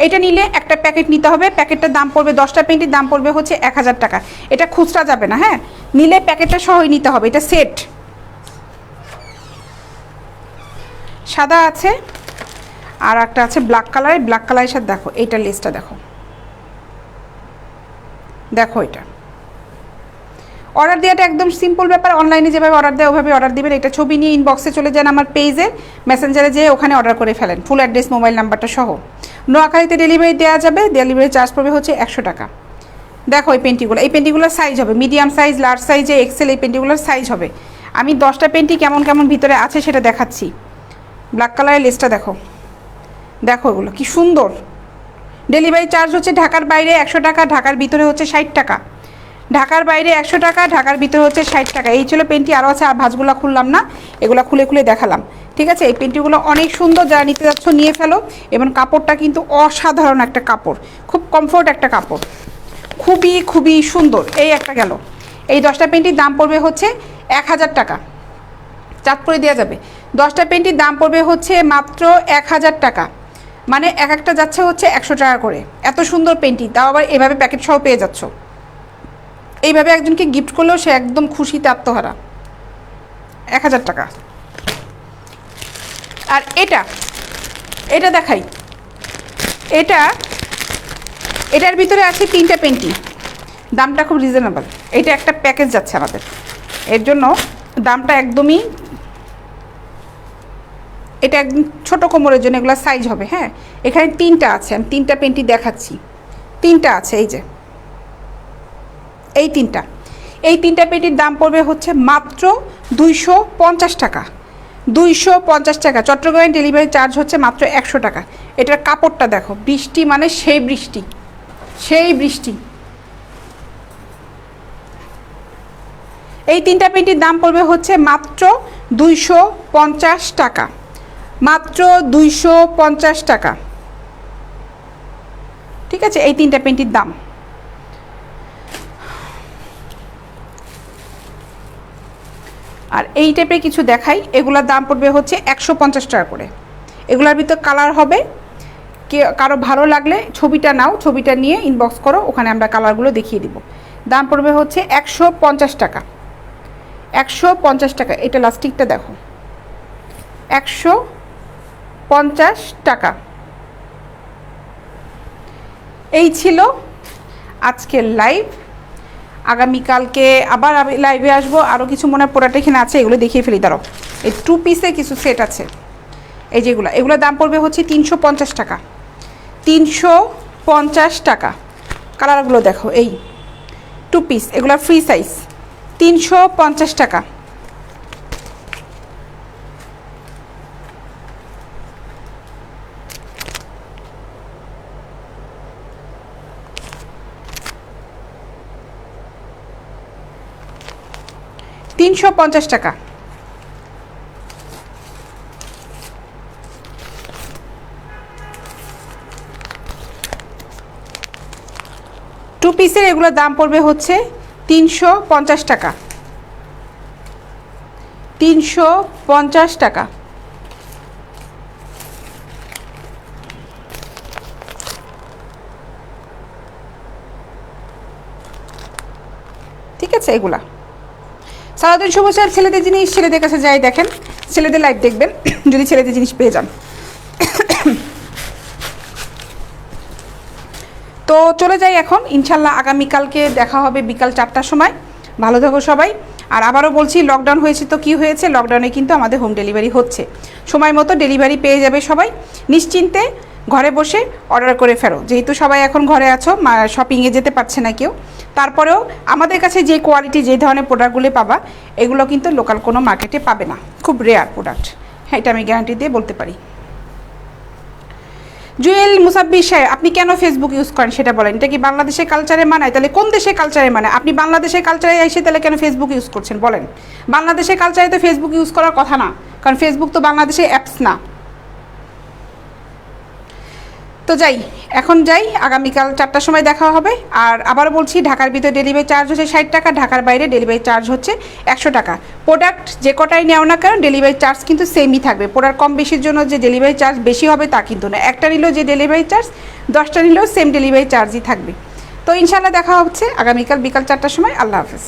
এটা নিলে একটা প্যাকেট নিতে হবে। প্যাকেটটার দাম পড়বে, 10টা পেন্টির দাম পড়বে হচ্ছে 1000 টাকা। এটা খুচরা যাবে না, হ্যাঁ, নিলে প্যাকেটটা সহই নিতে হবে। এটা সেট। সাদা আছে, আর একটা আছে ব্ল্যাক কালারের, ব্ল্যাক কালারের সাথে দেখো এইটা লেসটা দেখো, দেখো এটা। অর্ডার দেওয়াটা একদম সিম্পল ব্যাপার। অনলাইনে যেভাবে অর্ডার দেয় ওভাবে অর্ডার দেবেন। এটা ছবি নিয়ে ইনবক্সে চলে যান আমার পেজে, মেসেঞ্জারে যেয়ে ওখানে অর্ডার করে ফেলেন, ফুল অ্যাড্রেস, মোবাইল নাম্বারটা সহ। নোয়াখালীতে ডেলিভারি দেওয়া যাবে, ডেলিভারি চার্জ পড়বে হচ্ছে 100 টাকা। দেখো এই পেন্টিগুলোর সাইজ হবে মিডিয়াম সাইজ, লার্জ সাইজে, এক্সেল। এই পেন্টিগুলোর সাইজ হবে। আমি 10টা পেন্টি কেমন কেমন ভিতরে আছে সেটা দেখাচ্ছি। ব্ল্যাক কালারের লেসটা দেখো, দেখো এগুলো কি সুন্দর। ডেলিভারি চার্জ হচ্ছে ঢাকার বাইরে 100 টাকা, ঢাকার ভিতরে হচ্ছে 60 টাকা। ঢাকার বাইরে 100 টাকা, ঢাকার ভিতরে হচ্ছে 60 টাকা। এই ছিল পেন্টি, আরও আছে, আর ভাঁজগুলো খুললাম না, এগুলো খুলে দেখালাম। ঠিক আছে, এই পেন্টিগুলো অনেক সুন্দর, যারা নিতে যাচ্ছ নিয়ে ফেলো। এবং কাপড়টা কিন্তু অসাধারণ একটা কাপড়, খুব কমফোর্ট একটা কাপড়, খুবই সুন্দর। এই একটা গেল। এই 10টা পেন্টির দাম পড়বে হচ্ছে 1000 টাকা, চাঁদপুরে দেওয়া যাবে। 10টা পেন্টির দাম পড়বে হচ্ছে মাত্র 1000 টাকা, মানে একটা যাচ্ছে হচ্ছে 100 টাকা করে। এত সুন্দর পেন্টি, তাও আবার এভাবে প্যাকেট সহ পেয়ে যাচ্ছ। এইভাবে একজনকে গিফট করলেও সে একদম খুশিতে আত্মহারা। 1000 টাকা। আর এটা দেখাই, এটার ভিতরে আছে 3টা পেন্টি, দামটা খুব রিজনেবল। এটা একটা প্যাকেজ যাচ্ছে আমাদের, এর জন্য দামটা একদমই, এটা একদম ছোটো কোমরের জন্য, এগুলো সাইজ হবে। হ্যাঁ, এখানে 3টা আছে, আমি 3টা পেন্টি দেখাচ্ছি। 3টা আছে, এই যে এই 3টা, এই 3টা পেন্টির দাম পড়বে হচ্ছে মাত্র 250 টাকা। 250 টাকা। চট্টগ্রামের ডেলিভারি চার্জ হচ্ছে মাত্র 100 টাকা। এটার কাপড়টা দেখো, বৃষ্টি মানে সেই বৃষ্টি, সেই বৃষ্টি। এই 3টা পেন্টির দাম পড়বে হচ্ছে মাত্র 250 টাকা, মাত্র 250 টাকা। ঠিক আছে, এই 3টা পেন্টির দাম। আর এই টাইপের কিছু দেখাই, এগুলোর দাম পড়বে হচ্ছে 150 টাকা করে। এগুলোর ভিতর কালার হবে, কারো ভালো লাগলে ছবিটা নাও, ছবিটা নিয়ে ইনবক্স করো, ওখানে আমরা কালারগুলো দেখিয়ে দিব। দাম পড়বে হচ্ছে 150 টাকা, 150 টাকা। এটা লাস্টিকটা দেখো, 150 টাকা। এই ছিল আজকের লাইভ। আগামীকালকে আবার আমি লাইভে আসবো, আরও কিছু মনে হয় প্রোডাক্ট এখানে আছে, এগুলো দেখিয়ে ফেলি। দাঁড়াও, এই 2 পিসে কিছু সেট আছে, এই যেগুলো, এগুলোর দাম পড়বে হচ্ছে 350 টাকা, 350 টাকা। কালারগুলো দেখো, এই 2 পিস, এগুলো ফ্রি সাইজ, 350 টাকা। $350 টাকা। টু পিসের এগুলোর দাম পড়বে হচ্ছে 350 টাকা, 350 টাকা। ঠিক আছে, এগুলা সারাদিন শুভেচ্ছা। ছেলেদের জিনিস ছেলেদের কাছে যাই, দেখেন ছেলেদের লাইভ দেখবেন যদি ছেলেদের জিনিস পেয়ে যান। তো চলে যাই এখন, ইনশাল্লাহ আগামীকালকে দেখা হবে বিকাল 4টার সময়। ভালো থাকো সবাই। আর আবারও বলছি, লকডাউন হয়েছে তো কি হয়েছে, লকডাউনে কিন্তু আমাদের হোম ডেলিভারি হচ্ছে, সময় মতো ডেলিভারি পেয়ে যাবে সবাই। নিশ্চিন্তে ঘরে বসে অর্ডার করে ফেরো, যেহেতু সবাই এখন ঘরে আছো, শপিংয়ে যেতে পারছে না কেউ। তারপরেও আমাদের কাছে যে কোয়ালিটি, যে ধরনের প্রোডাক্টগুলি পাবা, এগুলো কিন্তু লোকাল কোনো মার্কেটে পাবে না, খুব রেয়ার প্রোডাক্ট। হ্যাঁ, এটা আমি গ্যারান্টি দিয়ে বলতে পারি। জুয়েল মুসাব্বির সাহেব, আপনি কেন ফেসবুক ইউজ করেন সেটা বলেন। এটা কি বাংলাদেশের কালচারে মানায়? তাহলে কোন দেশের কালচারে মানায়? আপনি বাংলাদেশের কালচারে এসে তাহলে কেন ফেসবুক ইউজ করছেন বলেন? বাংলাদেশের কালচারে তো ফেসবুক ইউজ করার কথা না, কারণ ফেসবুক তো বাংলাদেশের অ্যাপস না। তো যাই, এখন যাই, আগামীকাল 4টার সময় দেখা হবে। আর আবারও বলছি, ঢাকার ভিতরে ডেলিভারি চার্জ হচ্ছে 60 টাকা, ঢাকার বাইরে ডেলিভারি চার্জ হচ্ছে 100 টাকা। প্রোডাক্ট যে কটাই নেও না কেন, ডেলিভারি চার্জ কিন্তু সেমই থাকবে। প্রোডাক্ট কম বেশির জন্য যে ডেলিভারি চার্জ বেশি হবে তা কিন্তু না। একটা নিলেও যে ডেলিভারি চার্জ, 10টা নিলেও সেম ডেলিভারি চার্জই থাকবে। তো ইনশাল্লাহ দেখা হচ্ছে আগামীকাল বিকাল 4টার সময়। আল্লাহ হাফেজ।